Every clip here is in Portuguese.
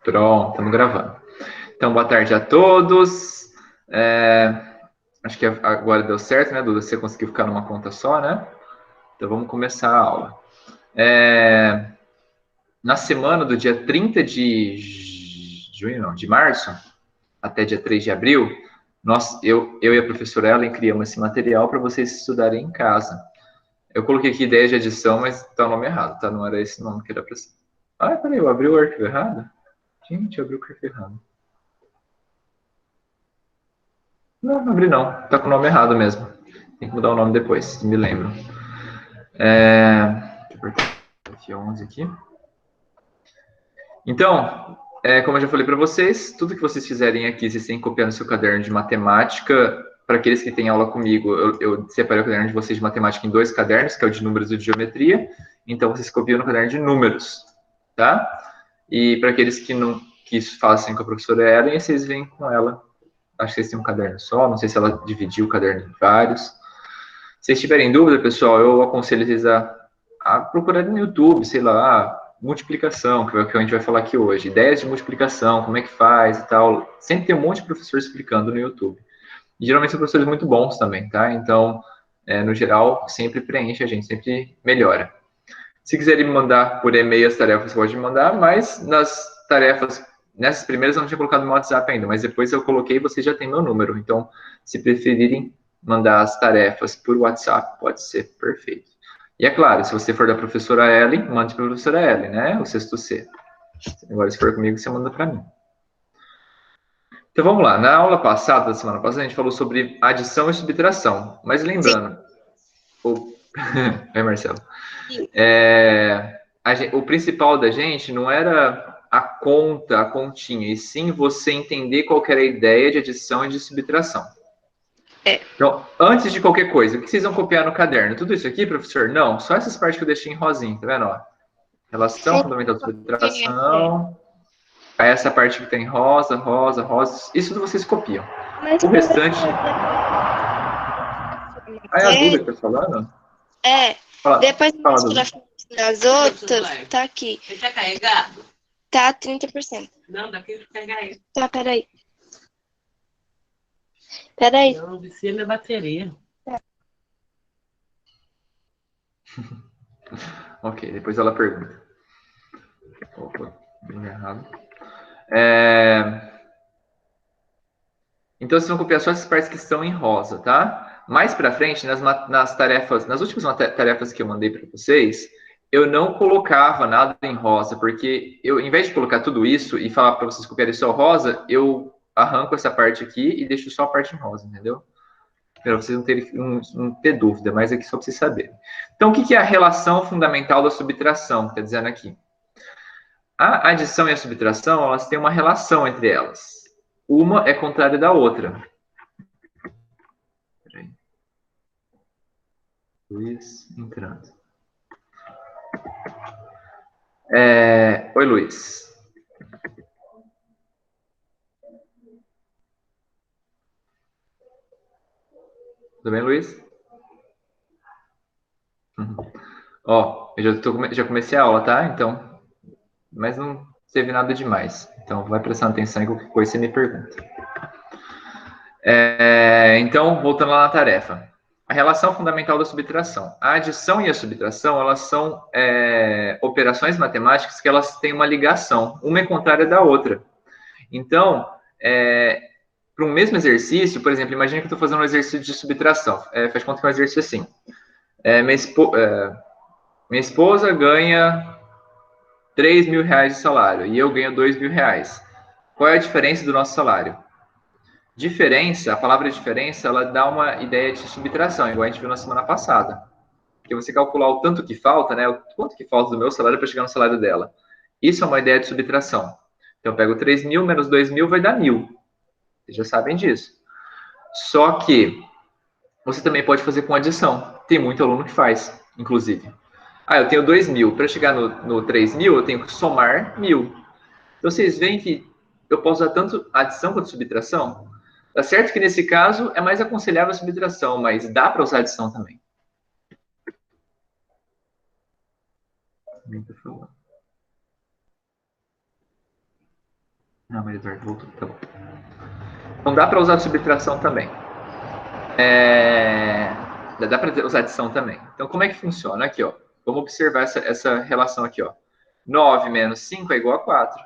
Pronto, estamos gravando. Então, boa tarde a todos. Acho que agora deu certo, né, Duda? Você conseguiu ficar numa conta só, né? Então, vamos começar a aula. Na semana do dia 30 de junho, não, de março, até dia 3 de abril, eu e a professora Ellen criamos esse material para vocês estudarem em casa. Eu coloquei aqui ideia de edição, mas tá o nome errado, tá? Não era esse nome que era para ser. Ah, peraí, eu abri o arquivo errado? Gente, eu abri o arquivo errado. Não abri não. Tá com o nome errado mesmo. Tem que mudar o nome depois, me lembro. Deixa eu apertar F11 aqui. Então, como eu já falei para vocês, tudo que vocês fizerem aqui, vocês têm que copiar no seu caderno de matemática. Para aqueles que têm aula comigo, eu separei o caderno de vocês de matemática em 2 cadernos, que é o de números e o de geometria. Então, vocês copiam no caderno de números, tá? E para aqueles que não fazem com a professora Ellen, vocês vêm com ela. Acho que vocês têm um caderno só, não sei se ela dividiu o caderno em vários. Se vocês tiverem dúvida, pessoal, eu aconselho vocês a procurar no YouTube, sei lá, multiplicação, que é o que a gente vai falar aqui hoje. Ideias de multiplicação, como é que faz e tal. Sempre tem um monte de professor explicando no YouTube. E geralmente são professores muito bons também, tá? Então, no geral, sempre preenche a gente, sempre melhora. Se quiserem me mandar por e-mail as tarefas, você pode me mandar, mas nas tarefas, nessas primeiras eu não tinha colocado no WhatsApp ainda, mas depois eu coloquei e vocês já têm meu número. Então, se preferirem mandar as tarefas por WhatsApp, pode ser perfeito. E é claro, se você for da professora Ellen, mande para a professora Ellen, né? O sexto C. Agora, se for comigo, você manda para mim. Então, vamos lá. Na aula passada, da semana passada, a gente falou sobre adição e subtração. Mas lembrando... Oi, Marcelo. O principal da gente não era a conta, a continha, e sim você entender qual era a ideia de adição e de subtração. Então, antes de qualquer coisa, o que vocês vão copiar no caderno? Tudo isso aqui, professor? Não, só essas partes que eu deixei em rosinha, tá vendo? Ó, relação fundamental de subtração. Aí essa parte que tem rosa, rosa, rosa, isso tudo vocês copiam. O restante... Ah, é a Duda que tá falando? Depois Fala, das outras, tá aqui. Tá carregado? Tá 30%. Não, daqui pra carregar ele. Tá, peraí. Peraí. Não, vicia minha bateria. Ok, depois ela pergunta. Opa, bem errado. Então, vocês vão copiar só essas partes que estão em rosa, tá? Mais para frente, nas tarefas, nas últimas tarefas que eu mandei para vocês, eu não colocava nada em rosa, porque eu, em vez de colocar tudo isso e falar para vocês copiarem só rosa, eu arranco essa parte aqui e deixo só a parte em rosa, entendeu? Para vocês não ter dúvida, mas aqui só para vocês saberem. Então, o que é a relação fundamental da subtração? Está dizendo aqui. A adição e a subtração, elas têm uma relação entre elas. Uma é contrária da outra. Peraí. Luiz entrando. Oi, Luiz. Tudo bem, Luiz? Ó, eu já comecei a aula, tá? Então, mas não teve nada demais. Então, vai prestando atenção em qualquer coisa você me pergunta. Então, voltando lá na tarefa. A relação fundamental da subtração. A adição e a subtração, elas são operações matemáticas que elas têm uma ligação. Uma é contrária da outra. Então, para um mesmo exercício, por exemplo, imagine que eu estou fazendo um exercício de subtração. Faz conta que é um exercício assim. Minha esposa ganha 3 mil reais de salário e eu ganho 2 mil reais. Qual é a diferença do nosso salário? Diferença, a palavra diferença, ela dá uma ideia de subtração, igual a gente viu na semana passada. Porque você calcular o tanto que falta, né? O quanto que falta do meu salário para chegar no salário dela. Isso é uma ideia de subtração. Então, eu pego 3 mil menos 2 mil vai dar 1.000. Vocês já sabem disso. Só que você também pode fazer com adição. Tem muito aluno que faz, inclusive. Eu tenho 2 mil. Para chegar no 3 mil, eu tenho que somar 1.000. Então, vocês veem que eu posso usar tanto adição quanto subtração? Tá certo que nesse caso é mais aconselhável a subtração, mas dá para usar adição também. Ah, Maria Eduardo voltou, tá bom. Então dá para usar subtração também. Dá para usar adição também. Então como é que funciona? Aqui, ó. Vamos observar essa relação aqui, ó. 9 menos 5 é igual a 4.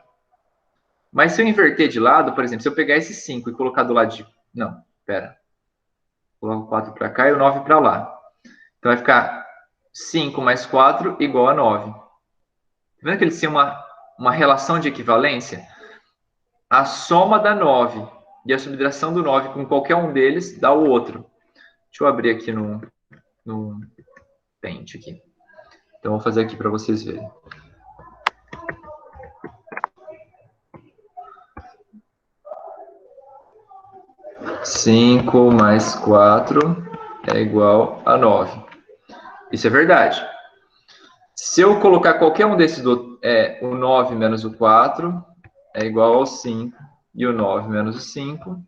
Mas se eu inverter de lado, por exemplo, se eu pegar esse 5 e colocar do lado de... Não, pera. Coloco o 4 para cá e o 9 para lá. Então vai ficar 5 mais 4 igual a 9. Tá vendo que eles têm uma relação de equivalência? A soma da 9 e a subtração do 9 com qualquer um deles dá o outro. Deixa eu abrir aqui no Paint aqui. Então, vou fazer aqui para vocês verem. Cinco mais 4 é igual a 9. Isso é verdade. Se eu colocar qualquer um desses, o 9 menos o 4 é igual ao 5. E o 9 menos o 5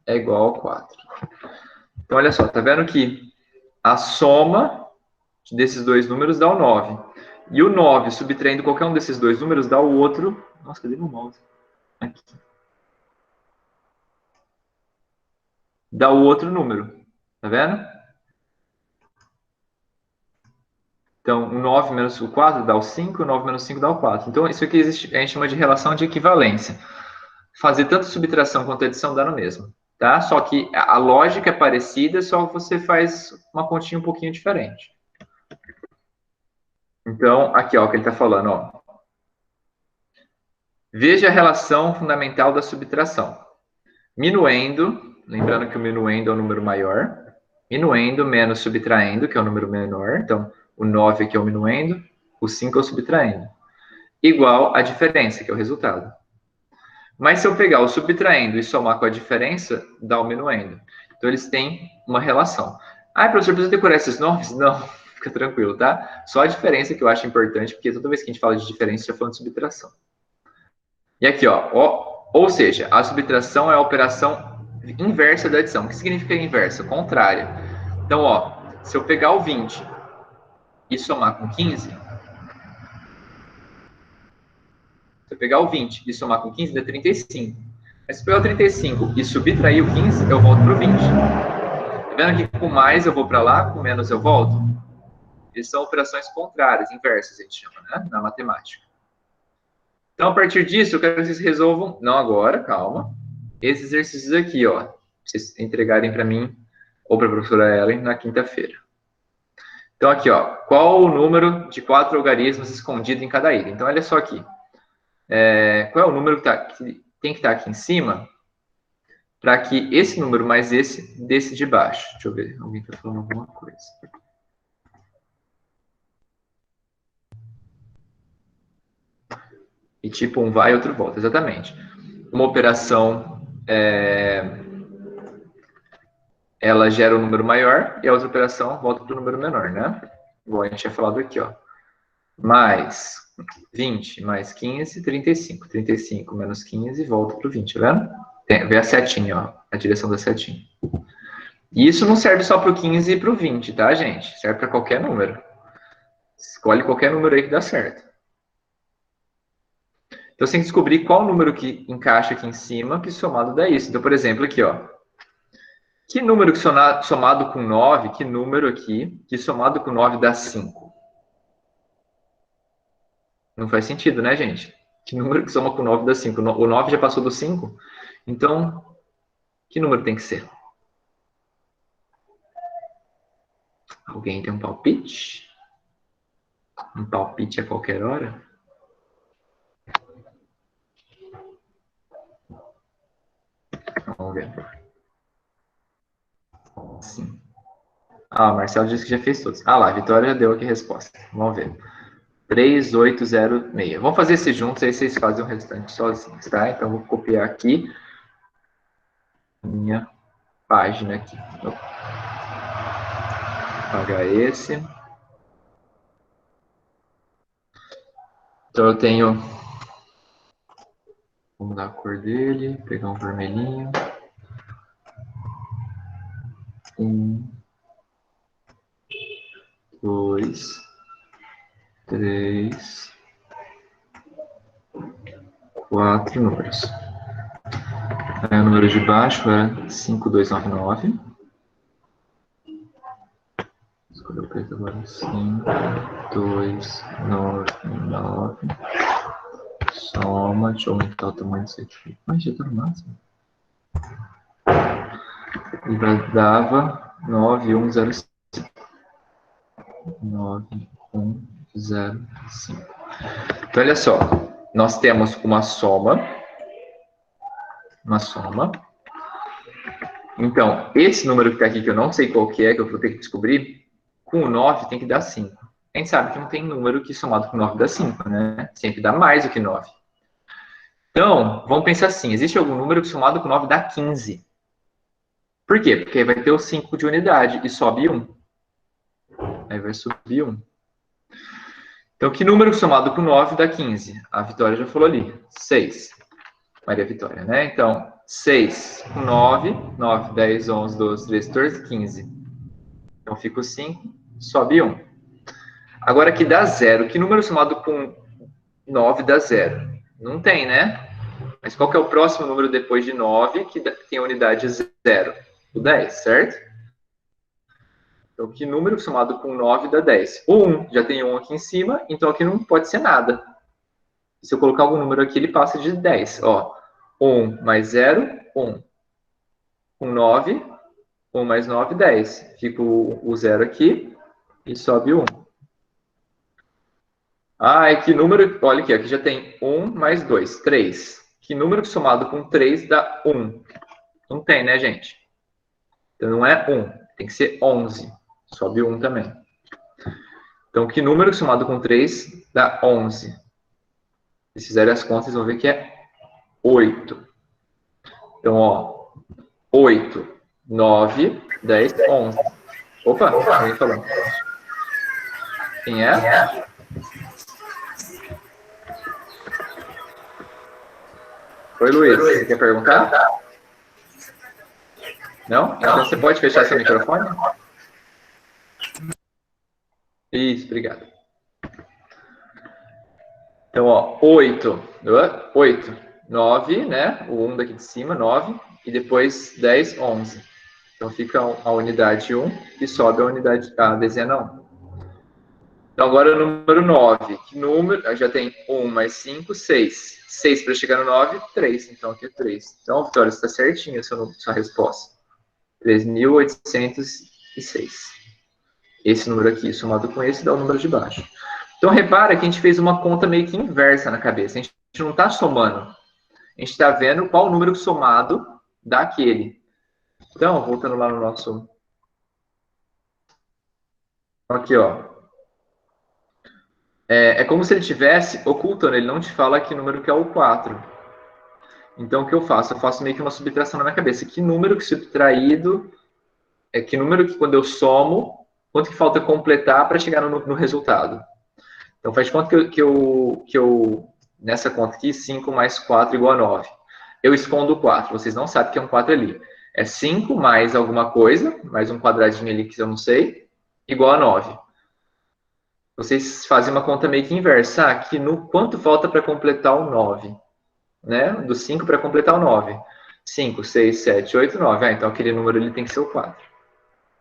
é igual ao 4. Então, olha só, tá vendo que a soma desses dois números dá o 9. E o 9, subtraindo qualquer um desses dois números, dá o outro... Nossa, cadê meu mouse? Aqui. Dá o outro número. Tá vendo? Então, o 9 menos o 4 dá o 5, o 9 menos o 5 dá o 4. Então, isso aqui a gente chama de relação de equivalência. Fazer tanto subtração quanto adição dá no mesmo. Tá? Só que a lógica é parecida, só você faz uma continha um pouquinho diferente. Então, aqui, ó, o que ele está falando, ó. Veja a relação fundamental da subtração. Minuendo, lembrando que o minuendo é o número maior. Minuendo menos subtraindo, que é o número menor. Então, o 9 aqui é o minuendo, o 5 é o subtraindo. Igual a diferença, que é o resultado. Mas se eu pegar o subtraindo e somar com a diferença, dá o minuendo. Então, eles têm uma relação. Ah, professor, precisa decorar esses nomes? Não, fica tranquilo, tá? Só a diferença que eu acho importante, porque toda vez que a gente fala de diferença, já falando de subtração. E aqui, ó, ou seja, a subtração é a operação inversa da adição. O que significa inversa? Contrária. Então, ó, se eu pegar o 20 e somar com 15, se eu pegar o 20 e somar com 15, dá 35. Mas se eu pegar o 35 e subtrair o 15, eu volto para o 20. Tá vendo que com mais eu vou para lá, com menos eu volto? Eles são operações contrárias, inversas, a gente chama, né? Na matemática. Então, a partir disso, eu quero que vocês resolvam, não agora, calma, esses exercícios aqui, ó, vocês entregarem para mim ou para a professora Ellen na quinta-feira. Então, aqui, ó, qual o número de 4 algarismos escondido em cada ilha? Então, olha só aqui. Qual é o número que tem que estar aqui em cima para que esse número mais esse desce de baixo? Deixa eu ver, alguém está falando alguma coisa. E tipo, um vai, outro volta, exatamente. Uma operação, ela gera um número maior e a outra operação volta para o número menor, né? Igual a gente tinha falado aqui, ó. Mais 20, mais 15, 35. 35 menos 15, volta para o 20, tá vendo? Vê a setinha, ó, a direção da setinha. E isso não serve só para o 15 e para o 20, tá, gente? Serve para qualquer número. Escolhe qualquer número aí que dá certo. Então, você tem que descobrir qual número que encaixa aqui em cima, que somado dá isso. Então, por exemplo, aqui, ó. Que número que somado com 9, que número aqui, que somado com 9 dá 5? Não faz sentido, né, gente? Que número que soma com 9 dá 5? O 9 já passou do 5? Então, que número tem que ser? Alguém tem um palpite? Um palpite a qualquer hora? Vamos ver. Sim. Ah, o Marcelo disse que já fez todos. Ah lá, a Vitória já deu aqui a resposta. Vamos ver. 3806. Vamos fazer esses juntos, aí vocês fazem o restante sozinhos, tá? Então, vou copiar aqui minha página aqui. Vou apagar esse. Então, eu tenho... Vamos mudar a cor dele, pegar um vermelhinho. 1, 2, 3, 4 números. Aí o número de baixo é 5299. Escolher o preto agora. 5299. Soma. Deixa eu aumentar o tamanho disso aqui. Mas já tá no máximo. E dava 9105. 9105. Então, olha só. Nós temos uma soma. Então, esse número que está aqui, que eu não sei qual que é, que eu vou ter que descobrir, com o 9 tem que dar 5. A gente sabe que não tem número que somado com 9 dá 5, né? Tem que dar mais do que 9. Então, vamos pensar assim, existe algum número que somado com 9 dá 15. Por quê? Porque aí vai ter o 5 de unidade e sobe 1. Aí vai subir 1. Então, que número somado com 9 dá 15? A Vitória já falou ali, 6. Maria Vitória, né? Então, 6 com 9, 9, 10, 11, 12, 13, 14, 15. Então, fica o 5, sobe 1. Agora, que dá 0. Que número somado com 9 dá 0? Não tem, né? Mas qual que é o próximo número depois de 9 que tem a unidade 0? O 10, certo? Então, que número somado com 9 dá 10? O 1, já tem 1 aqui em cima, então aqui não pode ser nada. Se eu colocar algum número aqui, ele passa de 10. Ó, 1 mais 0, 1. Com 9, 1 mais 9, 10. Fica o 0 aqui e sobe 1. Ah, e que número... Olha aqui, aqui já tem 1 mais 2, 3. Que número somado com 3 dá 1? Não tem, né, gente? Então, não é 1. Tem que ser 11. Sobe 1 também. Então, que número somado com 3 dá 11? Se fizerem as contas, vão ver que é 8. Então, ó, 8, 9, 10, 11. Opa, alguém falou. Quem é? Oi, Luiz, você quer perguntar? Não? Então você pode fechar seu microfone? Isso, obrigado. Então, ó, 8, 9, né? O 1 daqui de cima, 9, e depois 10, 11. Então fica a unidade 1 e sobe a unidade, a dezena 1. Então agora o número 9. Que número? Já tem 1 mais 5, 6. 6 para chegar no 9, 3. Então aqui é 3. Então, Vitória, está certinho a sua resposta. 3.806. Esse número aqui, somado com esse, dá o número de baixo. Então, repara que a gente fez uma conta meio que inversa na cabeça. A gente não está somando. A gente está vendo qual o número somado dá aquele. Então, voltando lá no nosso... Aqui, ó. É como se ele estivesse ocultando. Ele não te fala que número que é o 4. Então, o que eu faço? Eu faço meio que uma subtração na minha cabeça. Que número que subtraído... que número que quando eu somo, quanto que falta completar para chegar no resultado? Então, faz de conta que eu nessa conta aqui, 5 mais 4 igual a 9. Eu escondo o 4, vocês não sabem que é um 4 ali. É 5 mais alguma coisa, mais um quadradinho ali que eu não sei, igual a 9. Vocês fazem uma conta meio que inversa. Aqui quanto falta para completar o 9? Né? Do 5 para completar o 9. 5, 6, 7, 8, 9. Então aquele número ali tem que ser o 4.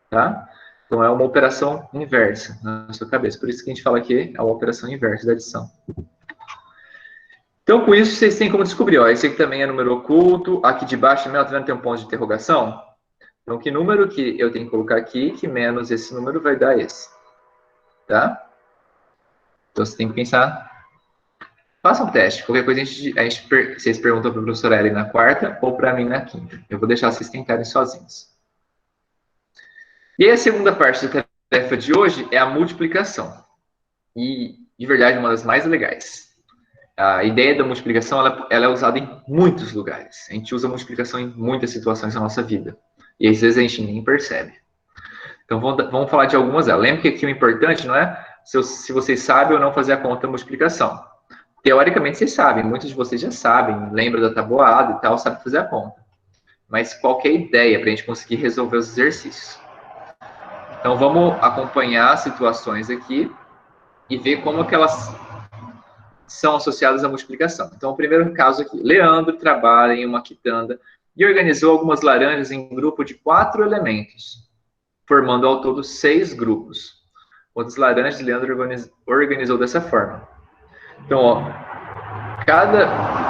Tá? Então, é uma operação inversa na sua cabeça. Por isso que a gente fala que é uma operação inversa da adição. Então, com isso, vocês têm como descobrir. Ó, esse aqui também é número oculto. Aqui de baixo também, tá vendo, tem um ponto de interrogação. Então, que número que eu tenho que colocar aqui, que menos esse número vai dar esse. Tá? Então, você tem que pensar. Faça um teste. Qualquer coisa, vocês perguntam para a professora Ellen na quarta ou para mim na quinta. Eu vou deixar vocês tentarem sozinhos. E aí, a segunda parte da tarefa de hoje é a multiplicação. E, de verdade, uma das mais legais. A ideia da multiplicação ela é usada em muitos lugares. A gente usa a multiplicação em muitas situações da nossa vida. E, às vezes, a gente nem percebe. Então, vamos falar de algumas delas. Lembra que aqui o importante não é se vocês sabem ou não fazer a conta da multiplicação. Teoricamente, vocês sabem. Muitos de vocês já sabem. Lembram da tabuada e tal, sabem fazer a conta. Mas qual que é a ideia para a gente conseguir resolver os exercícios? Então, vamos acompanhar as situações aqui e ver como que elas são associadas à multiplicação. Então, o primeiro caso aqui, Leandro trabalha em uma quitanda e organizou algumas laranjas em grupo de 4 elementos, formando ao todo 6 grupos. Quantas laranjas Leandro organizou dessa forma? Então, ó,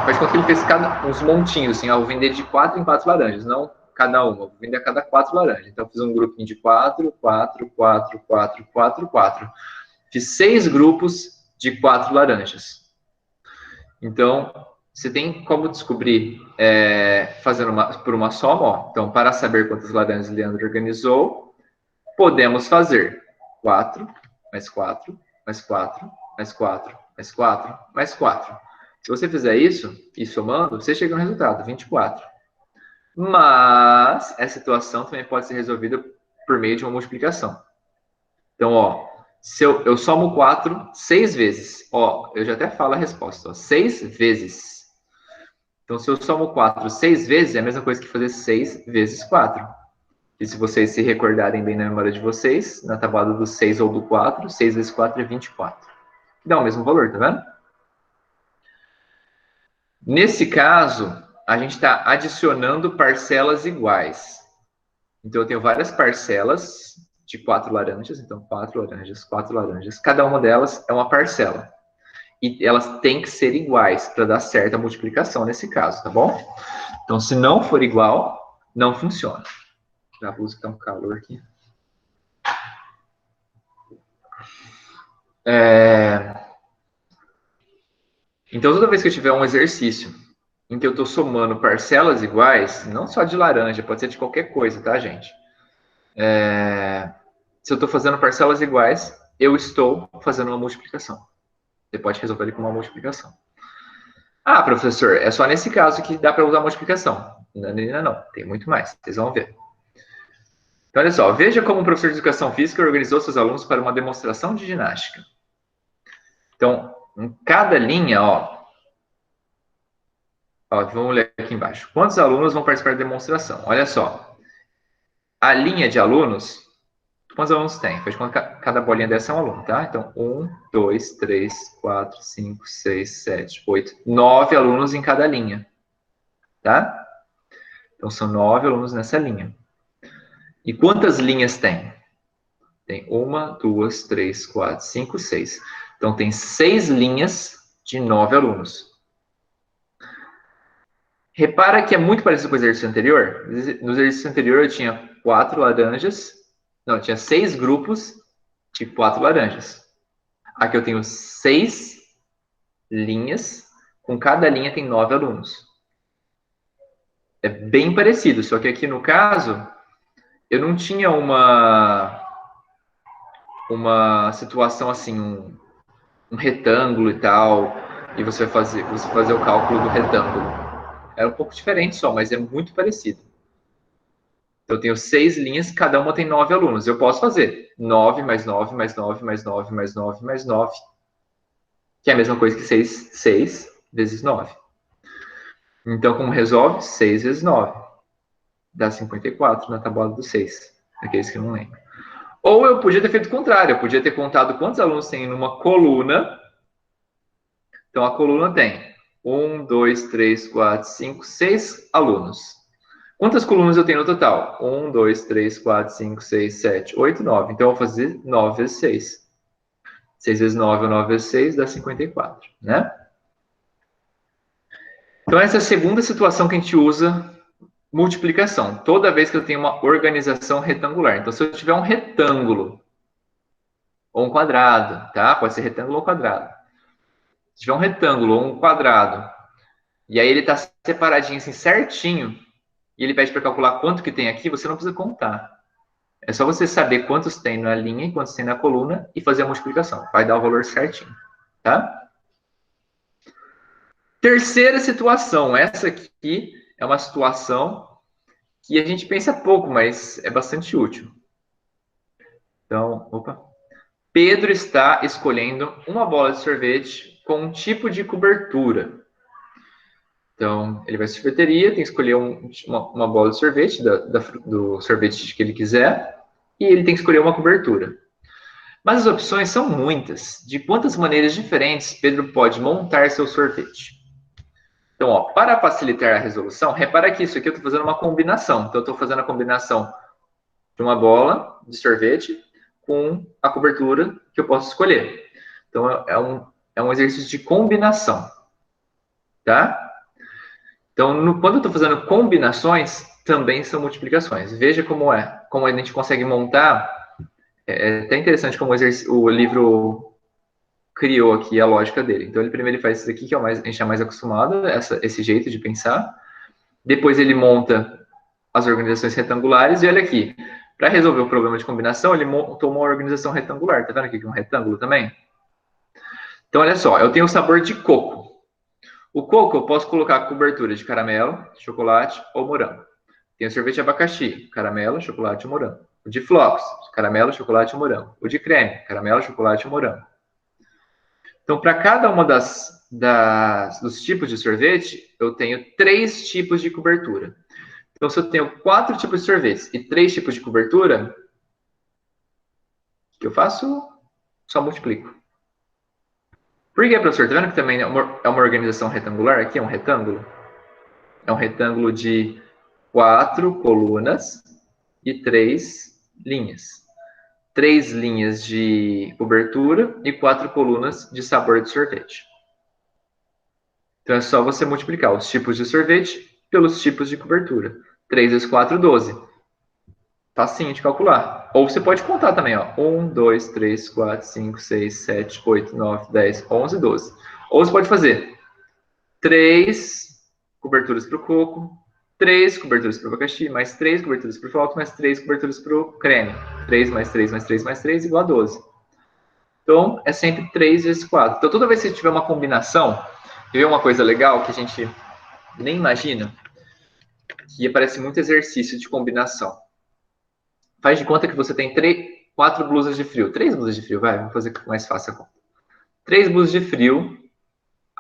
faz com que ele fez uns montinhos, assim, ó, vou vender de 4 em 4 laranjas, não cada uma, vou vender a cada 4 laranjas. Então, eu fiz um grupinho de 4, 4, 4, 4, 4, 4. Fiz 6 grupos de 4 laranjas. Então, você tem como descobrir fazendo por uma soma, ó. Então, para saber quantas laranjas Leandro organizou, podemos fazer 4, mais 4, mais 4, mais 4, mais 4, mais 4. Se você fizer isso, e somando, você chega no resultado, 24. Mas essa situação também pode ser resolvida por meio de uma multiplicação. Então, ó, se eu somo 4 6 vezes, ó, eu já até falo a resposta, ó, 6 vezes. Então, se eu somo 4 6 vezes, é a mesma coisa que fazer 6 vezes 4. E se vocês se recordarem bem na memória de vocês, na tabela do 6 ou do 4, 6 vezes 4 é 24. Que dá o mesmo valor, tá vendo? Nesse caso, a gente está adicionando parcelas iguais. Então, eu tenho várias parcelas de 4 laranjas. Então, 4 laranjas, 4 laranjas. Cada uma delas é uma parcela. E elas têm que ser iguais para dar certa multiplicação nesse caso, tá bom? Então, se não for igual, não funciona. A blusa está um calor aqui. Então, toda vez que eu tiver um exercício em que eu estou somando parcelas iguais, não só de laranja, pode ser de qualquer coisa, tá, gente? Se eu estou fazendo parcelas iguais, eu estou fazendo uma multiplicação. Você pode resolver ele com uma multiplicação. Ah, professor, é só nesse caso que dá para usar multiplicação. Não, tem muito mais, vocês vão ver. Então, olha só, veja como o professor de Educação Física organizou seus alunos para uma demonstração de ginástica. Então, em cada linha, ó, vamos ler aqui embaixo. Quantos alunos vão participar da demonstração? Olha só. A linha de alunos, quantos alunos tem? Faz conta que cada bolinha dessa é um aluno, tá? Então, 1, 2, 3, 4, 5, 6, 7, 8, 9 alunos em cada linha, tá? Então, são 9 alunos nessa linha. E quantas linhas tem? Tem 1, 2, 3, 4, 5, 6. Então, tem 6 linhas de 9 alunos. Repara que é muito parecido com o exercício anterior. No exercício anterior, eu tinha 4 laranjas. Não, eu tinha 6 grupos de 4 laranjas. Aqui eu tenho 6 linhas. Com cada linha tem 9 alunos. É bem parecido, só que aqui no caso, eu não tinha uma situação assim, um retângulo e tal, e você fazer o cálculo do retângulo. É um pouco diferente só, mas é muito parecido. Então, eu tenho 6 linhas, cada uma tem 9 alunos. Eu posso fazer 9 mais 9 mais 9 mais 9 mais 9 mais 9, que é a mesma coisa que 6 vezes 9. Então, como resolve? 6 vezes 9. Dá 54 na tábua do 6. Aqueles que não lembram. Ou eu podia ter feito o contrário. Eu podia ter contado quantos alunos tem numa coluna. Então, a coluna tem 1, 2, 3, 4, 5, 6 alunos. Quantas colunas eu tenho no total? 1, 2, 3, 4, 5, 6, 7, 8, 9. Então, eu vou fazer 9 vezes 6. 6 vezes 9 ou 9 vezes 6 dá 54, né? Então, essa é a segunda situação que a gente usa multiplicação. Toda vez que eu tenho uma organização retangular. Então, se eu tiver um retângulo ou um quadrado, tá? Pode ser retângulo ou quadrado. Se tiver um retângulo ou um quadrado, e aí ele está separadinho assim, certinho, e ele pede para calcular quanto que tem aqui, você não precisa contar. É só você saber quantos tem na linha e quantos tem na coluna e fazer a multiplicação. Vai dar o valor certinho, tá? Terceira situação. Essa aqui é uma situação que a gente pensa pouco, mas é bastante útil. Então, Pedro está escolhendo uma bola de sorvete com um tipo de cobertura. Então, ele vai à sorveteria, tem que escolher uma bola de sorvete, do sorvete que ele quiser, e ele tem que escolher uma cobertura. Mas as opções são muitas. De quantas maneiras diferentes Pedro pode montar seu sorvete? Então, ó, para facilitar a resolução, repara que isso aqui eu estou fazendo uma combinação. Então, eu estou fazendo a combinação de uma bola de sorvete com a cobertura que eu posso escolher. Então, é um exercício de combinação. Tá? Então, quando eu estou fazendo combinações, também são multiplicações. Veja como é. Como a gente consegue montar. É até interessante como o livro criou aqui a lógica dele. Então, ele primeiro faz isso aqui, que é a gente é mais acostumado, esse jeito de pensar. Depois, ele monta as organizações retangulares. E olha aqui, para resolver o problema de combinação, ele montou uma organização retangular. Tá vendo aqui que é um retângulo também? Então, olha só, eu tenho o sabor de coco. O coco eu posso colocar cobertura de caramelo, chocolate ou morango. Tem o sorvete de abacaxi, caramelo, chocolate ou morango. O de flocos, caramelo, chocolate ou morango. O de creme, caramelo, chocolate ou morango. Então, para cada uma dos tipos de sorvete, eu tenho 3 tipos de cobertura. Então, se eu tenho 4 tipos de sorvetes e 3 tipos de cobertura, o que eu faço? Só multiplico. Por que, professor? Está vendo que também é uma organização retangular? Aqui é um retângulo. É um retângulo de 4 colunas e 3 linhas. 3 linhas de cobertura e 4 colunas de sabor de sorvete. Então, é só você multiplicar os tipos de sorvete pelos tipos de cobertura. 3 vezes 4, 12. Facinho de calcular. Ou você pode contar também, ó. 1, 2, 3, 4, 5, 6, 7, 8, 9, 10, 11, 12. Ou você pode fazer 3 coberturas para o coco, 3 coberturas para o abacaxi, mais 3 coberturas para o flocos, mais 3 coberturas para o creme. 3 mais 3 mais 3 mais 3 igual a 12. Então, é sempre 3 vezes 4. Então, toda vez que você tiver uma combinação, e ver uma coisa legal que a gente nem imagina, que aparece muito exercício de combinação. Faz de conta que você tem 4 blusas de frio. 3 blusas de frio, vai, vamos fazer mais fácil a conta. 3 blusas de frio.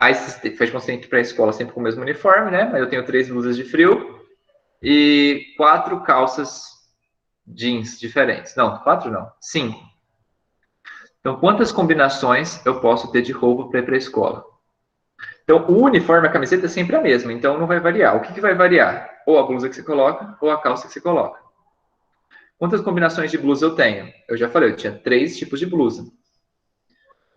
Aí faz de conta que você tem que ir para a escola sempre com o mesmo uniforme, né? Mas eu tenho 3 blusas de frio e 4 calças jeans diferentes. Não, 4 não, 5. Então, quantas combinações eu posso ter de roupa para ir para a escola? Então, o uniforme, a camiseta é sempre a mesma, então não vai variar. O que vai variar? Ou a blusa que você coloca, ou a calça que você coloca. Quantas combinações de blusa eu tenho? Eu já falei, eu tinha 3 tipos de blusa.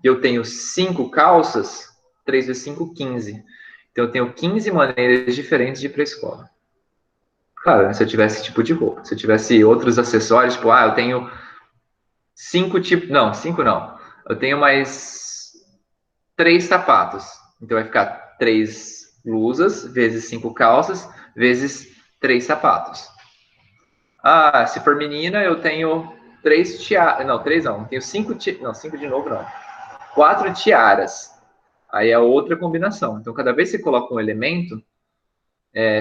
Eu tenho 5 calças, 3 vezes 5, 15. Então, eu tenho 15 maneiras diferentes de ir para a escola. Claro, se eu tivesse esse tipo de roupa. Se eu tivesse outros acessórios, tipo, eu tenho 5 tipos... Não, 5 não. Eu tenho mais 3 sapatos. Então, vai ficar 3 blusas, vezes 5 calças, vezes 3 sapatos. Se for menina, eu tenho 3 tiaras. Não, 3 não. Tenho 5 tiaras. Não, 5 de novo não. 4 tiaras. Aí é outra combinação. Então, cada vez que você coloca um elemento,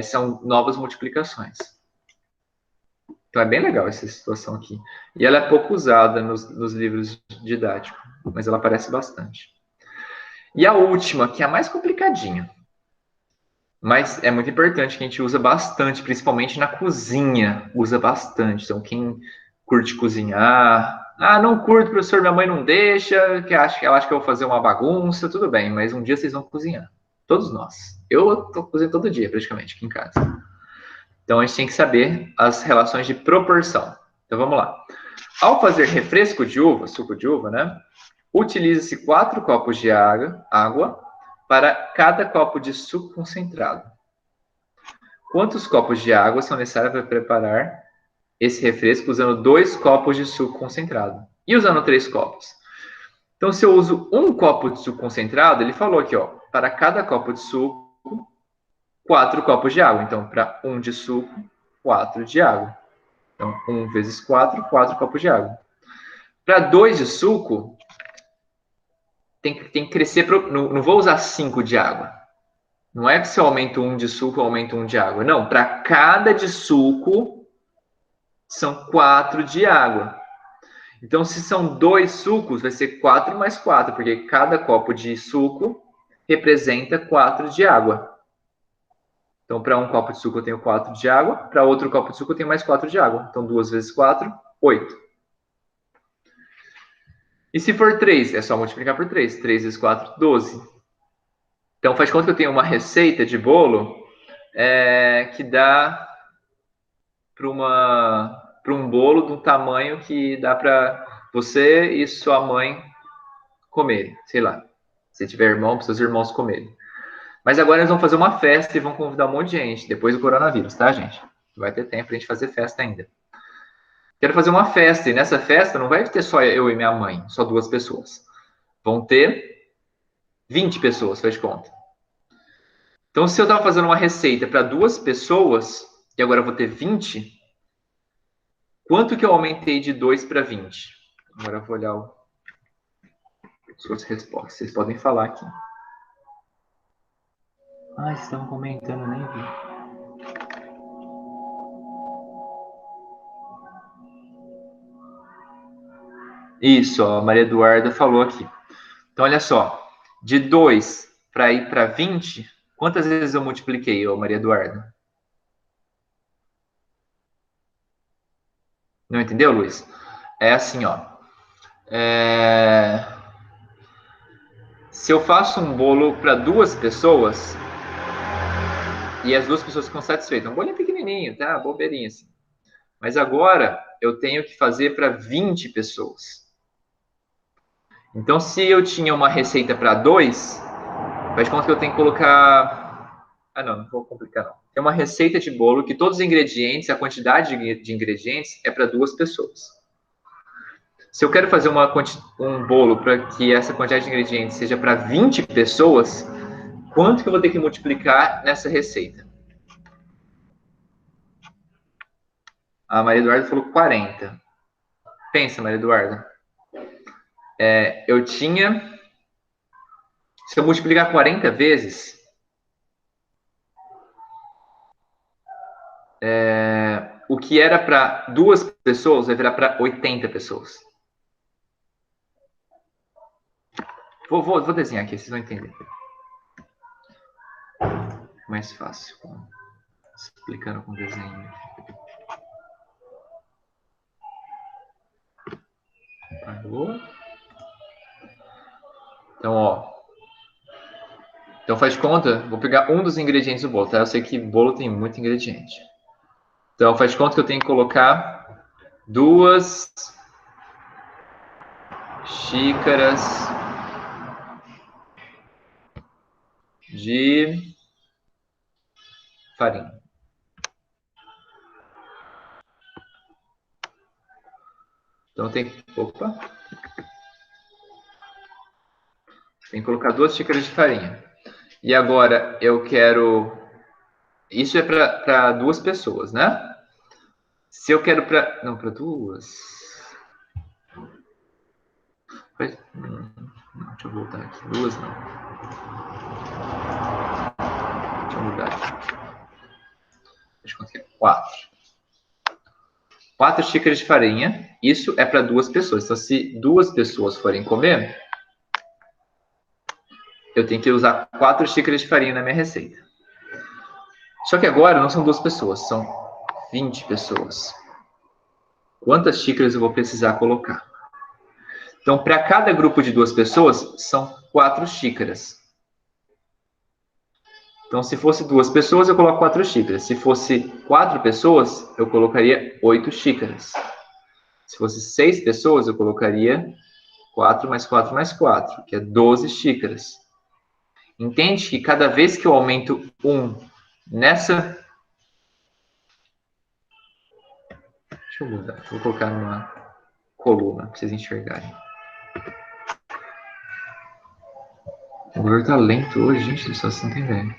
são novas multiplicações. Então, é bem legal essa situação aqui. E ela é pouco usada nos livros didáticos, mas ela aparece bastante. E a última, que é a mais complicadinha. Mas é muito importante, que a gente usa bastante, principalmente na cozinha. Usa bastante. Então, quem curte cozinhar... não curto, professor, minha mãe não deixa, que ela acha que eu vou fazer uma bagunça, tudo bem, mas um dia vocês vão cozinhar. Todos nós. Eu tô cozinhando todo dia, praticamente, aqui em casa. Então, a gente tem que saber as relações de proporção. Então, vamos lá. Ao fazer refresco de uva, suco de uva, né? Utiliza-se 4 copos de água para cada copo de suco concentrado. Quantos copos de água são necessários para preparar esse refresco usando 2 copos de suco concentrado? E usando 3 copos? Então, se eu uso 1 copo de suco concentrado, ele falou aqui, ó, para cada copo de suco, 4 copos de água. Então, para 1 de suco, 4 de água. Então, 1 vezes 4, 4 copos de água. Para 2 de suco, tem que crescer... Não vou usar 5 de água. Não é que se eu aumento 1 de suco, eu aumento 1 de água. Não, para cada de suco, são 4 de água. Então, se são 2 sucos, vai ser 4 mais 4, porque cada copo de suco representa 4 de água. Então, para um copo de suco eu tenho 4 de água, para outro copo de suco eu tenho mais 4 de água. Então, 2 vezes 4, 8. E se for 3, é só multiplicar por 3. 3 vezes 4, 12. Então, faz conta que eu tenho uma receita de bolo que dá para um bolo do tamanho que dá para você e sua mãe comerem. Sei lá. Se tiver irmão, para seus irmãos comerem. Mas agora eles vão fazer uma festa e vão convidar um monte de gente, depois do coronavírus, tá, gente? Vai ter tempo pra gente fazer festa ainda. Quero fazer uma festa, e nessa festa não vai ter só eu e minha mãe, só 2 pessoas. Vão ter 20 pessoas, faz de conta. Então, se eu estava fazendo uma receita para 2 pessoas, e agora eu vou ter 20, quanto que eu aumentei de 2 para 20? Agora eu vou olhar as suas respostas. Vocês podem falar aqui. Ah, estão comentando, nem vi. Isso, ó, a Maria Eduarda falou aqui. Então, olha só. De 2 para ir para 20, quantas vezes eu multipliquei, ô Maria Eduarda? Não entendeu, Luiz? É assim, ó. Se eu faço um bolo para 2 pessoas e as 2 pessoas ficam satisfeitas, um bolinho pequenininho, tá? Bobeirinho assim. Mas agora eu tenho que fazer para 20 pessoas. Então, se eu tinha uma receita para 2, faz conta que eu tenho que colocar... Ah, não vou complicar não. Tem uma receita de bolo que todos os ingredientes, a quantidade de ingredientes é para 2 pessoas. Se eu quero fazer um bolo para que essa quantidade de ingredientes seja para 20 pessoas, quanto que eu vou ter que multiplicar nessa receita? A Maria Eduarda falou 40. Pensa, Maria Eduarda. Eu tinha... Se eu multiplicar 40 vezes, o que era para 2 pessoas vai virar para 80 pessoas. Vou desenhar aqui, vocês vão entender. Mais fácil. Explicando com desenho. Parou. Então, ó. Então faz de conta, vou pegar um dos ingredientes do bolo, tá? Eu sei que bolo tem muito ingrediente. Então faz de conta que eu tenho que colocar 2 xícaras de farinha. Então tem que... Opa! Tem que colocar 2 xícaras de farinha. E agora eu quero... Isso é para 2 pessoas, né? Se eu quero para... Não, para 2... Deixa eu voltar aqui. 2 não. Deixa eu mudar aqui. Deixa eu conseguir. 4. 4 xícaras de farinha. Isso é para 2 pessoas. Então, se 2 pessoas forem comer, eu tenho que usar 4 xícaras de farinha na minha receita. Só que agora não são 2 pessoas, são 20 pessoas. Quantas xícaras eu vou precisar colocar? Então, para cada grupo de 2 pessoas, são 4 xícaras. Então, se fosse 2 pessoas, eu coloco 4 xícaras. Se fosse 4 pessoas, eu colocaria 8 xícaras. Se fosse 6 pessoas, eu colocaria 4 mais 4 mais 4, que é 12 xícaras. Entende que cada vez que eu aumento 1 nessa... Deixa eu mudar. Vou colocar numa coluna para vocês enxergarem. O computador tá lento hoje, gente. Só assim tem velho.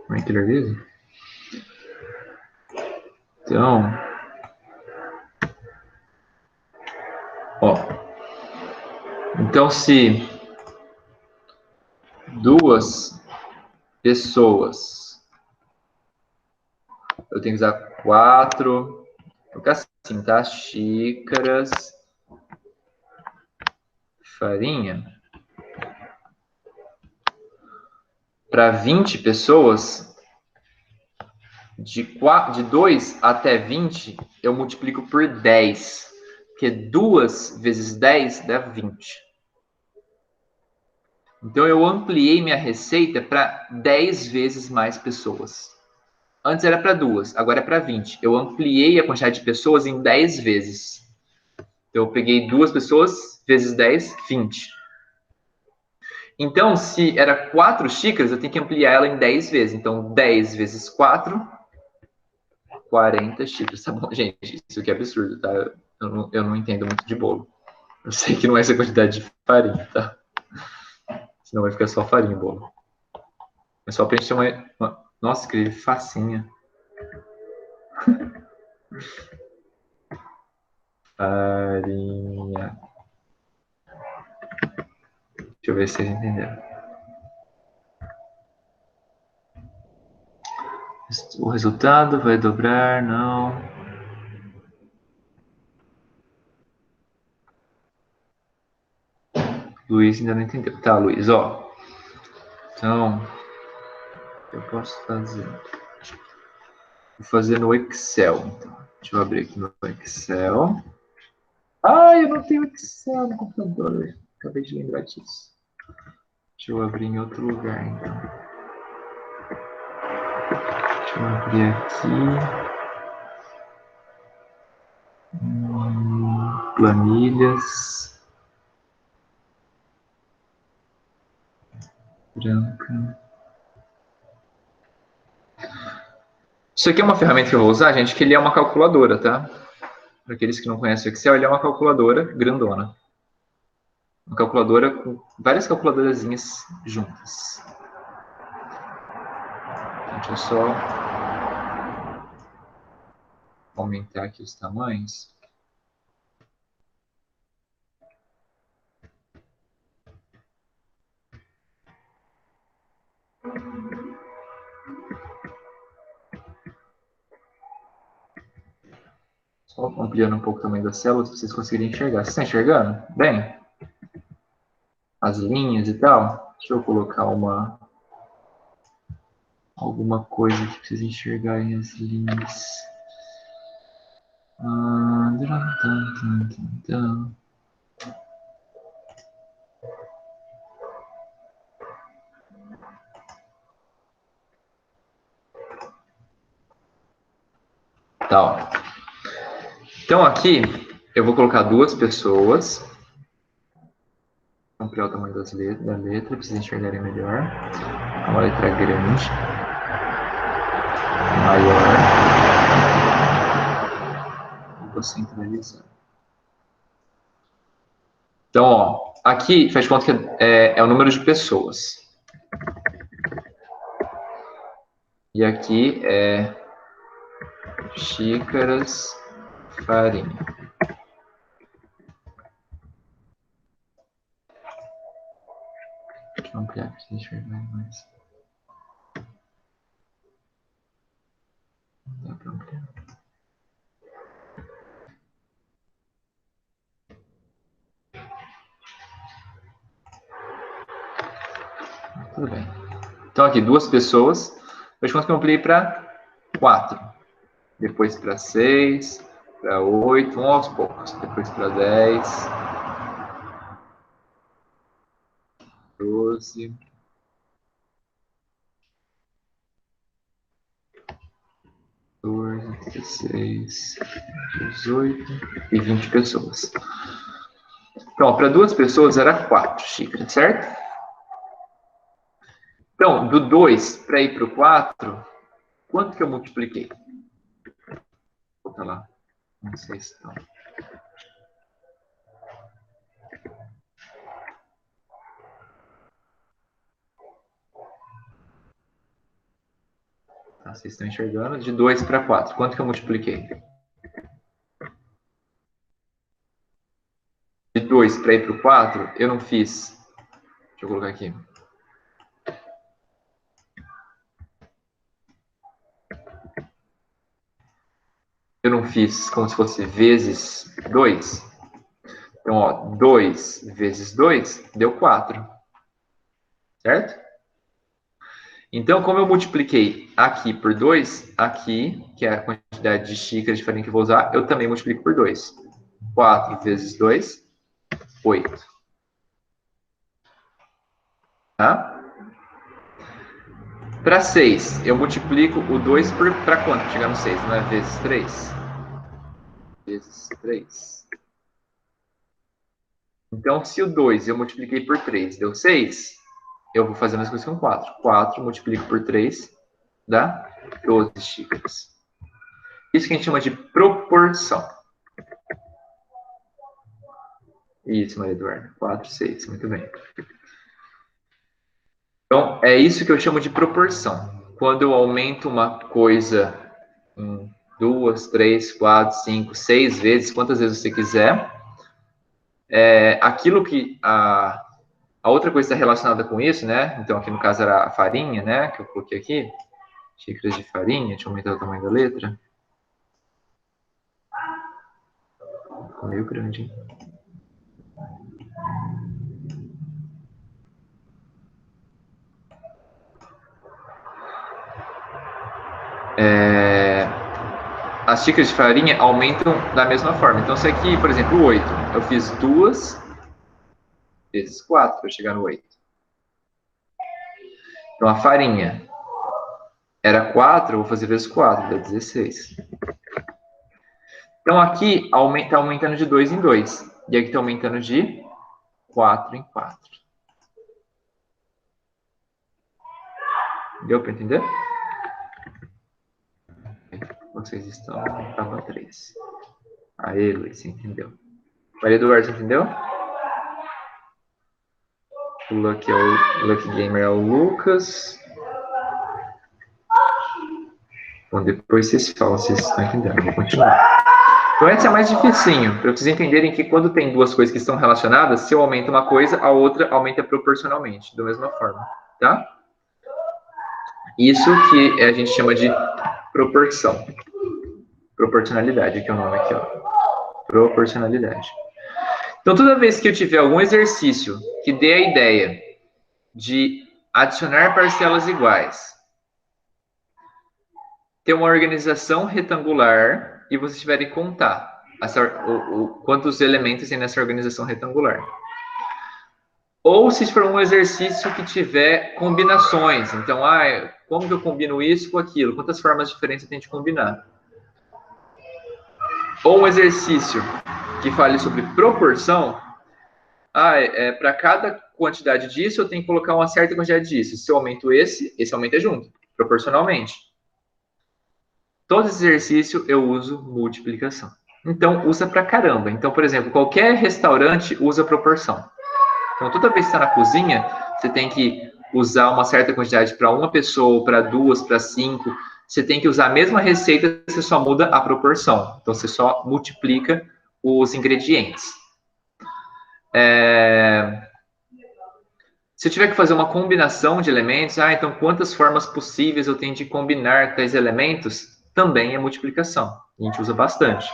Como é que ele avisa? Então... Ó. Então, se 2 pessoas... Eu tenho que usar 4... Vou ficar assim, tá? Xícaras... Farinha. para 20 pessoas, de 2 até 20, eu multiplico por 10. Porque 2 vezes 10 dá 20. Então, eu ampliei minha receita para 10 vezes mais pessoas. Antes era para 2, agora é para 20. Eu ampliei a quantidade de pessoas em 10 vezes. Então, eu peguei 2 pessoas vezes 10, 20. Então, se era 4 xícaras, eu tenho que ampliar ela em 10 vezes. Então, 10 vezes 4, 40 xícaras. Tá bom, gente, isso aqui é absurdo, tá? Eu não entendo muito de bolo. Eu sei que não é essa quantidade de farinha, tá? Senão vai ficar só farinha o bolo. É só preencher uma... Nossa, escrevi facinha. Farinha. Deixa eu ver se vocês entenderam. O resultado vai dobrar, não. Luiz ainda não entendeu. Tá, Luiz, ó. Então, o que eu posso fazer? Vou fazer no Excel. Então. Deixa eu abrir aqui no Excel. Ah, eu não tenho Excel no computador. Acabei de lembrar disso. Deixa eu abrir em outro lugar, então. Deixa eu abrir aqui. Planilhas. Branca. Isso aqui é uma ferramenta que eu vou usar, gente, que ele é uma calculadora, tá? Para aqueles que não conhecem o Excel, ele é uma calculadora grandona. Uma calculadora com várias calculadorazinhas juntas. Deixa eu só aumentar aqui os tamanhos. Só ampliando um pouco o tamanho das células para vocês conseguirem enxergar. Vocês estão enxergando? Bem? As linhas e tal. Deixa eu colocar alguma coisa aqui para vocês enxergarem as linhas. Tá, ó. Então aqui eu vou colocar 2 pessoas. Vou ampliar o tamanho da letra para vocês enxergarem melhor. Uma letra grande. Maior. Vou centralizar. Então, ó, aqui faz de conta que é o número de pessoas. E aqui é xícaras farinha. Deixa eu ampliar aqui, deixa eu ver mais. Não dá para ampliar. Tudo bem. Então, aqui, 2 pessoas. Faz de conta que eu ampliei para 4. Depois para 6. Para 8. Vamos aos poucos. Depois para 10. 12. 14, 16, 18 e 20 pessoas. Então, para 2 pessoas era 4 xícaras, certo? Então, do 2 para ir para o 4, quanto que eu multipliquei? Vou botar lá. Não sei se estão. Tá, vocês estão enxergando? De 2 para 4, quanto que eu multipliquei? De 2 para ir para o 4, eu não fiz. Deixa eu colocar aqui. Eu não fiz como se fosse vezes 2. Então, ó, 2 vezes 2 deu 4. Certo? Então, como eu multipliquei aqui por 2, aqui, que é a quantidade de xícaras de farinha que eu vou usar, eu também multiplico por 2. 4 vezes 2, 8. Tá? Para 6, eu multiplico o 2 para quanto? Chegar no 6, não é? Vezes 3. Vezes 3. Então, se o 2 eu multipliquei por 3 deu 6, eu vou fazer a mesma coisa com 4. 4 multiplico por 3 dá 12 xícaras. Isso que a gente chama de proporção. Isso, Maria Eduarda. 4, 6. Muito bem. Então, é isso que eu chamo de proporção. Quando eu aumento uma coisa 2, 3, 4, 5, 6 vezes, quantas vezes você quiser, aquilo que a outra coisa está relacionada com isso, né? Então, aqui no caso era a farinha, né? Que eu coloquei aqui. Xícaras de farinha. Deixa eu aumentar o tamanho da letra. Ficou meio grande, hein? As xícaras de farinha aumentam da mesma forma. Então, se aqui, por exemplo, 8, eu fiz 2 vezes 4 para chegar no 8. Então, a farinha era 4, eu vou fazer vezes 4, dá 16. Então, aqui está aumentando de 2 em 2. E aqui está aumentando de 4 em 4. Deu para entender? Vocês estão na tábua 3. Aê, Luiz, você entendeu. Maria Eduardo, você entendeu? O Lucky Gamer é o Lucas. Bom, depois vocês falam se vocês estão entendendo. Eu vou continuar. Então, essa é a mais dificinho, para vocês entenderem que quando tem duas coisas que estão relacionadas, se eu aumento uma coisa, a outra aumenta proporcionalmente, da mesma forma, tá? Isso que a gente chama de proporção. Proporcionalidade, que é o nome aqui, ó. Proporcionalidade. Então, toda vez que eu tiver algum exercício que dê a ideia de adicionar parcelas iguais, ter uma organização retangular e vocês tiverem que contar quantos elementos tem nessa organização retangular. Ou se for um exercício que tiver combinações. Então, como que eu combino isso com aquilo? Quantas formas diferentes eu tenho de combinar? Ou um exercício que fale sobre proporção. Para cada quantidade disso, eu tenho que colocar uma certa quantidade disso. Se eu aumento esse aumenta junto, proporcionalmente. Todo exercício eu uso multiplicação. Então, usa pra caramba. Então, por exemplo, qualquer restaurante usa proporção. Então, toda vez que está na cozinha, você tem que usar uma certa quantidade para uma pessoa, para duas, para 5. Você tem que usar a mesma receita, você só muda a proporção. Então, você só multiplica os ingredientes. Se eu tiver que fazer uma combinação de elementos, então quantas formas possíveis eu tenho de combinar tais elementos? Também é multiplicação. A gente usa bastante.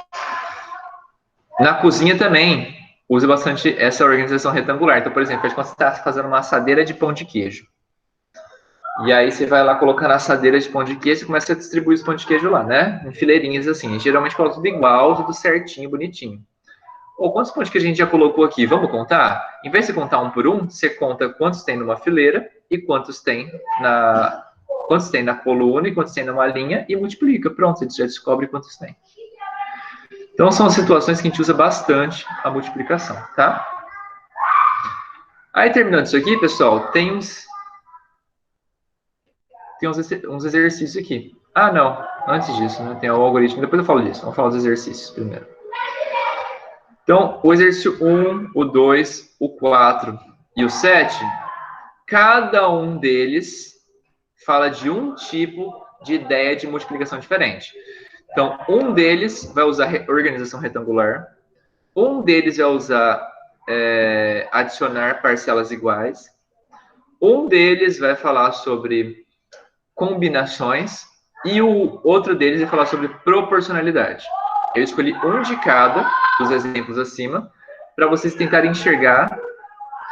Na cozinha também usa bastante essa organização retangular. Então, por exemplo, quando você está fazendo uma assadeira de pão de queijo. E aí você vai lá colocando a assadeira de pão de queijo e começa a distribuir os pão de queijo lá, né? Em fileirinhas assim. E geralmente coloca tudo igual, tudo certinho, bonitinho. Quantos pão de queijo a gente já colocou aqui? Vamos contar? Em vez de contar um por um, você conta quantos tem numa fileira e quantos tem na coluna e quantos tem numa linha e multiplica. Pronto, você já descobre quantos tem. Então, são situações que a gente usa bastante a multiplicação, tá? Aí, terminando isso aqui, pessoal, tem uns exercícios aqui. Não. Antes disso, né? Tem o algoritmo. Depois eu falo disso. Vamos falar dos exercícios primeiro. Então, o exercício 1, o 2, o 4 e o 7, cada um deles fala de um tipo de ideia de multiplicação diferente. Então, um deles vai usar organização retangular, um deles vai usar adicionar parcelas iguais, um deles vai falar sobre combinações e o outro deles vai falar sobre proporcionalidade. Eu escolhi um de cada dos exemplos acima para vocês tentarem enxergar.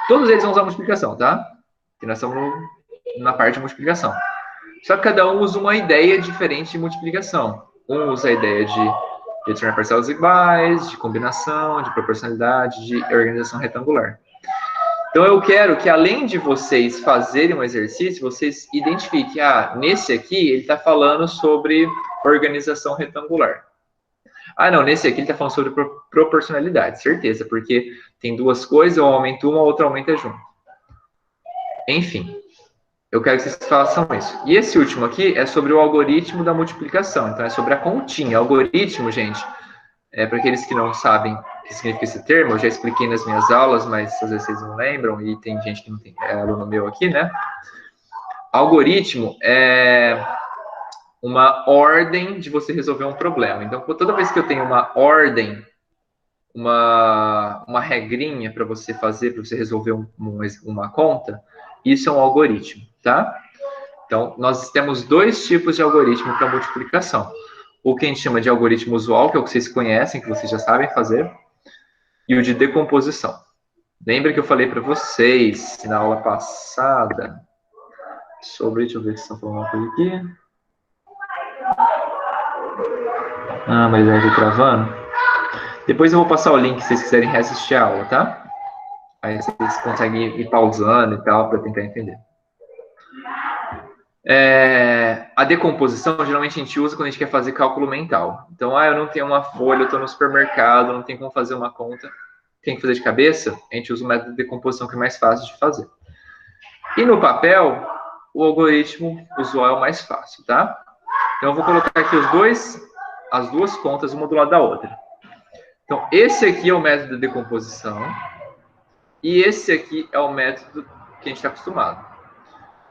Todos eles vão usar multiplicação, tá? Porque nós estamos na parte de multiplicação. Só que cada um usa uma ideia diferente de multiplicação. Um usa a ideia de tornar parcelas iguais, de combinação, de proporcionalidade, de organização retangular. Então, eu quero que, além de vocês fazerem um exercício, vocês identifiquem, nesse aqui, ele está falando sobre organização retangular. Não, nesse aqui ele está falando sobre proporcionalidade, certeza, porque tem duas coisas, um aumenta uma, a outra aumenta junto. Enfim, eu quero que vocês façam isso. E esse último aqui é sobre o algoritmo da multiplicação, então é sobre a continha. Algoritmo, gente, para aqueles que não sabem o que significa esse termo, eu já expliquei nas minhas aulas, mas às vezes vocês não lembram, e tem gente que não tem, é aluno meu aqui, né? Algoritmo é uma ordem de você resolver um problema. Então, toda vez que eu tenho uma ordem, uma regrinha para você fazer, para você resolver uma conta, isso é um algoritmo, tá? Então, nós temos dois tipos de algoritmo para multiplicação. O que a gente chama de algoritmo usual, que é o que vocês conhecem, que vocês já sabem fazer, e o de decomposição. Lembra que eu falei para vocês na aula passada sobre... Deixa eu ver se estão falando uma coisa aqui. Mas eu estou travando. Depois eu vou passar o link se vocês quiserem reassistir a aula, tá? Aí vocês conseguem ir pausando e tal, para tentar entender. A decomposição, geralmente a gente usa quando a gente quer fazer cálculo mental. Então, eu não tenho uma folha, eu estou no supermercado, não tem como fazer uma conta, tem que fazer de cabeça, a gente usa o método de decomposição, que é mais fácil de fazer. E no papel, o algoritmo usual é o mais fácil, tá? Então, eu vou colocar aqui as duas contas, uma do lado da outra. Então, esse aqui é o método de decomposição, e esse aqui é o método que a gente está acostumado.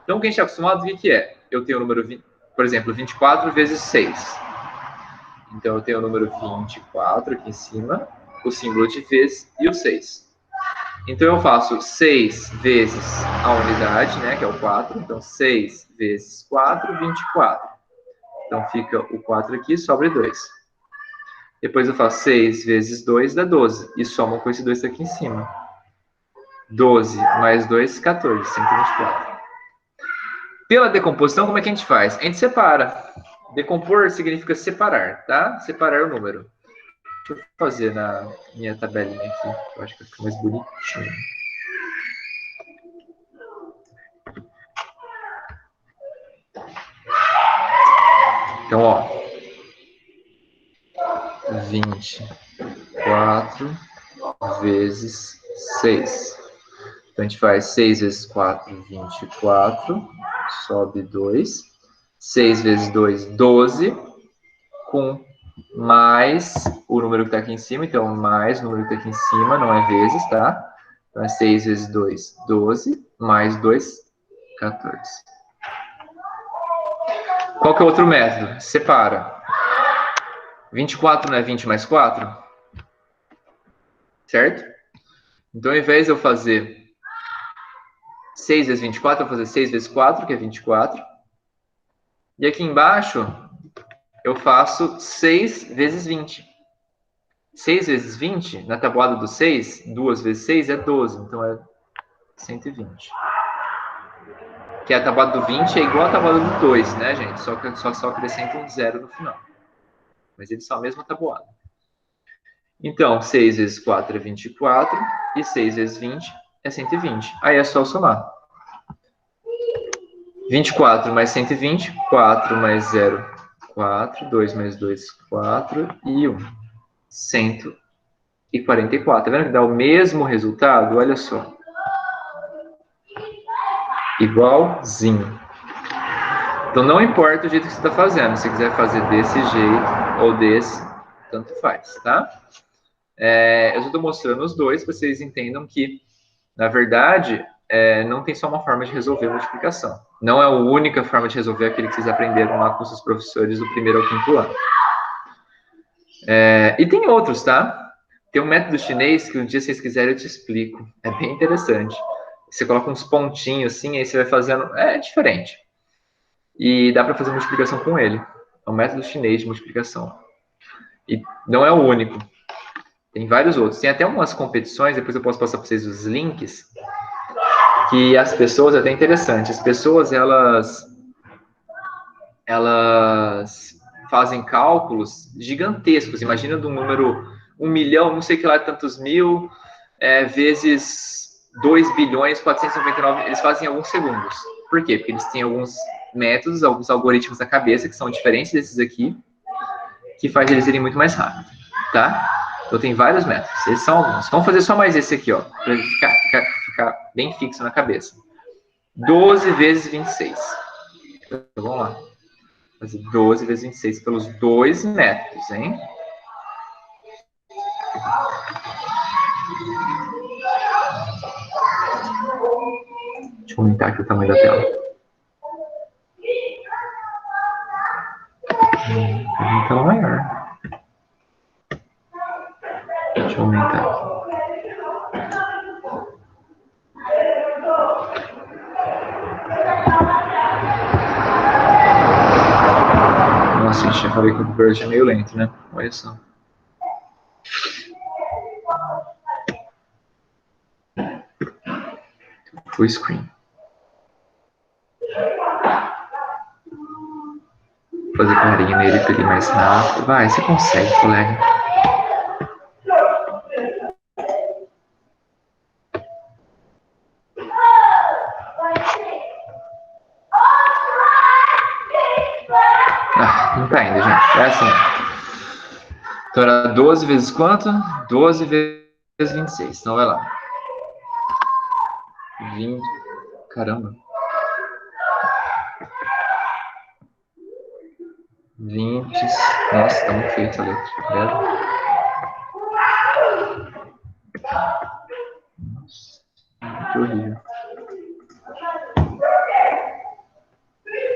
Então, o que a gente está acostumado, o que é? Eu tenho o número, por exemplo, 24 vezes 6. Então, eu tenho o número 24 aqui em cima, o símbolo de vezes e o 6. Então, eu faço 6 vezes a unidade, né, que é o 4. Então, 6 vezes 4, 24. Então, fica o 4 aqui, sobra 2. Depois eu faço 6 vezes 2, dá 12. E somo com esse 2 aqui em cima. 12 mais 2, 14, 124. Pela decomposição, como é que a gente faz? A gente separa. Decompor significa separar, tá? Separar o número. Deixa eu fazer na minha tabelinha aqui. Eu acho que vai ficar mais bonitinho. Então, ó. 24 vezes 6. Então, a gente faz 6 vezes 4, 24, sobe 2. 6 vezes 2, 12, com mais o número que está aqui em cima. Então, mais o número que está aqui em cima, não é vezes, tá? Então, é 6 vezes 2, 12, mais 2, 14. Qual que é o outro método? Separa. 24 não é 20 mais 4? Certo? Então, ao invés de eu fazer 6 vezes 24, eu vou fazer 6 vezes 4, que é 24. E aqui embaixo, eu faço 6 vezes 20. 6 vezes 20, na tabuada do 6, 2 vezes 6 é 12, então é 120. Que a tabuada do 20 é igual a tabuada do 2, né, gente? Só acrescenta um zero no final. Mas eles são a mesma tabuada. Então, 6 vezes 4 é 24, e 6 vezes 20 é 120. Aí é só somar. 24 mais 120, 4 mais 0, 4, 2 mais 2, 4 e 1. 144. Tá vendo que dá o mesmo resultado? Olha só. Igualzinho. Então, não importa o jeito que você está fazendo. Se quiser fazer desse jeito ou desse, tanto faz, tá? Eu estou mostrando os dois para vocês entendam que, na verdade, não tem só uma forma de resolver a multiplicação. Não é a única forma de resolver aquele que vocês aprenderam lá com seus professores do 1º ao 5º ano. E tem outros, tá? Tem um método chinês que um dia, se vocês quiserem, eu te explico. É bem interessante. Você coloca uns pontinhos assim, aí você vai fazendo... É diferente. E dá para fazer multiplicação com ele. É um método chinês de multiplicação. E não é o único. Tem vários outros. Tem até umas competições, depois eu posso passar para vocês os links, que as pessoas, é até interessante, as pessoas, elas elas fazem cálculos gigantescos. Imagina de um número 1 milhão, não sei que lá, tantos mil, vezes 2 bilhões 499, eles fazem em alguns segundos. Por quê? Porque eles têm alguns métodos, alguns algoritmos na cabeça que são diferentes desses aqui, que faz eles irem muito mais rápido, tá? Então tem vários métodos, esses são alguns. Vamos fazer só mais esse aqui, ó, para ele ficar bem fixo na cabeça. 12 vezes 26. Então, vamos lá. Fazer 12 vezes 26 pelos dois métodos, hein? Deixa eu aumentar aqui o tamanho da tela. Uma tela maior. Deixa eu aumentar. Nossa, gente, já falei que o Bird é meio lento, né? Olha só. Full screen. Vou fazer carinho nele para ele mais rápido. Vai, você consegue, colega. Não tá indo, gente. É assim. Então era 12 vezes quanto? 12 vezes 26. Então vai lá. 20. Caramba. 20. Nossa, tá muito feio essa letra. Nossa, que horrível.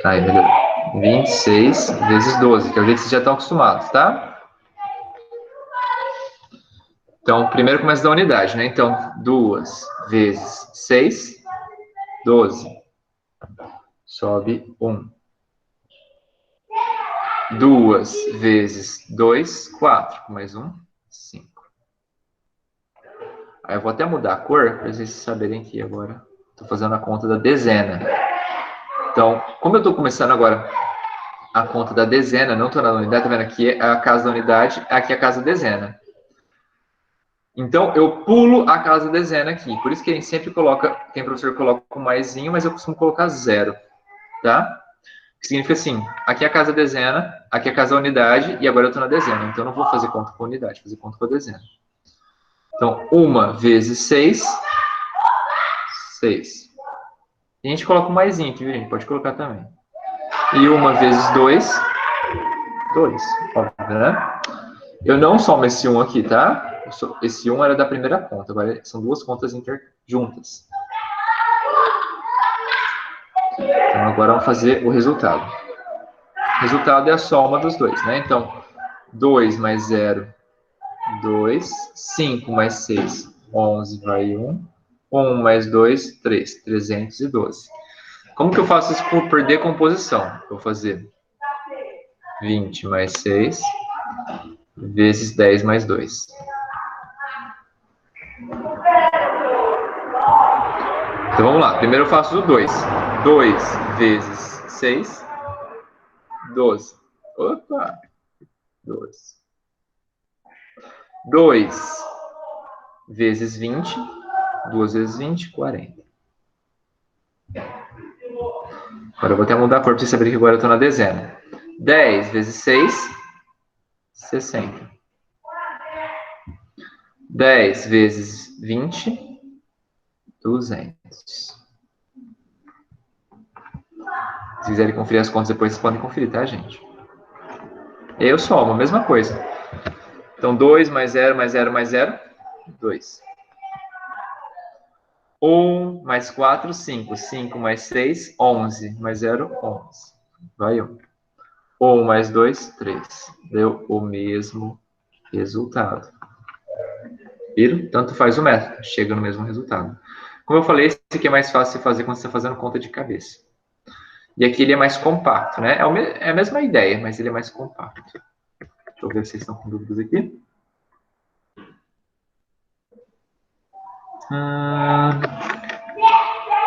Aí, melhorou. 26 vezes 12, que é o jeito que vocês já estão acostumados, tá? Então, primeiro começa da unidade, né? Então, 2 vezes 6, 12. Sobe 1. 2 vezes 2, 4. Mais 1, 5. Aí eu vou até mudar a cor, para vocês saberem que agora estou fazendo a conta da dezena. Então, como eu estou começando agora a conta da dezena, não estou na unidade, tá vendo? Aqui é a casa da unidade, aqui é a casa da dezena. Então, eu pulo a casa da dezena aqui. Por isso que a gente sempre coloca, tem professor que coloca um maisinho, mas eu costumo colocar 0, tá? Que significa assim, aqui é a casa da dezena, aqui é a casa da unidade, e agora eu estou na dezena. Então, eu não vou fazer conta com a unidade, vou fazer conta com a dezena. Então, 1 vezes 6, 6. E a gente coloca um maisinho aqui, viu, gente? Pode colocar também. E 1 vezes 2, 2. Óbvio, né? Eu não somo esse 1 aqui, tá? Esse 1 era da primeira conta, agora são duas contas juntas. Então, agora vamos fazer o resultado. O resultado é a soma dos dois, né? Então, 2 mais 0, 2. 5 mais 6, 11, vai 1. 1 mais 2, 3. 312. Como que eu faço isso por decomposição? Eu vou fazer 20 mais 6 vezes 10 mais 2. Então vamos lá. Primeiro eu faço o 2. 2 vezes 6, 12. Opa! 12. 2 vezes 20. 2 vezes 20, 40. Agora eu vou até mudar a cor para vocês saberem que agora eu estou na dezena. 10 vezes 6, 60. 10 vezes 20, 200. Se quiserem conferir as contas depois, vocês podem conferir, tá, gente? Eu somo, a mesma coisa. Então, 2 mais 0, mais 0, mais 0, 2. 1 mais 4, 5. 5 mais 6, 11. Mais 0, 11. Vai 1. 1 mais 2, 3. Deu o mesmo resultado. Viram? Tanto faz o método, chega no mesmo resultado. Como eu falei, esse aqui é mais fácil de fazer quando você está fazendo conta de cabeça. E aqui ele é mais compacto, né? É a mesma ideia, mas ele é mais compacto. Deixa eu ver se vocês estão com dúvidas aqui.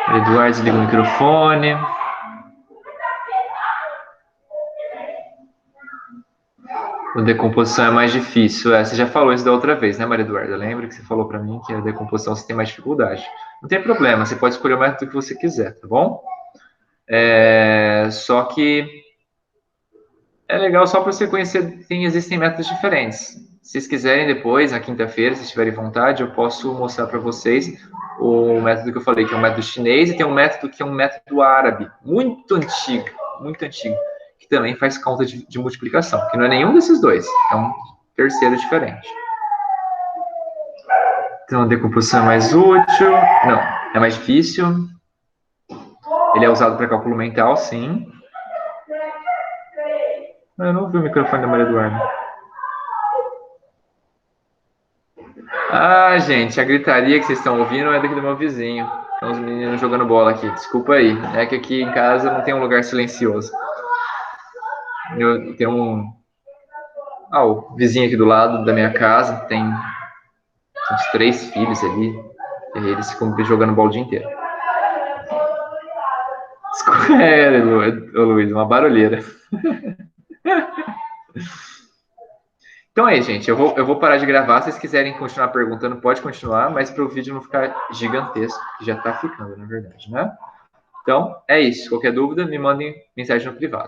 Eduardo desliga o microfone. A decomposição é mais difícil. Você já falou isso da outra vez, né, Maria Eduarda? Lembra que você falou para mim que a decomposição você tem mais dificuldade. Não tem problema, você pode escolher o método que você quiser, tá bom? Só que é legal só para você conhecer que existem métodos diferentes. Se vocês quiserem depois, na quinta-feira, se tiverem vontade, eu posso mostrar para vocês o método que eu falei, que é um método chinês, e tem um método que é um método árabe, muito antigo, que também faz conta de multiplicação, que não é nenhum desses dois, é um terceiro diferente. Então, a decomposição é mais útil, não, é mais difícil. Ele é usado para cálculo mental, sim. Eu não ouvi o microfone da Maria Eduarda. Ah, gente, a gritaria que vocês estão ouvindo é daqui do meu vizinho. São os meninos jogando bola aqui. Desculpa aí. É que aqui em casa não tem um lugar silencioso. Eu tenho o vizinho aqui do lado da minha casa tem uns 3 filhos ali. E eles ficam jogando bola o dia inteiro. Luiz, uma barulheira. Então é isso, gente. Eu vou parar de gravar. Se vocês quiserem continuar perguntando, pode continuar, mas para o vídeo não ficar gigantesco, que já está ficando, na verdade, né? Então, é isso. Qualquer dúvida, me mandem mensagem no privado.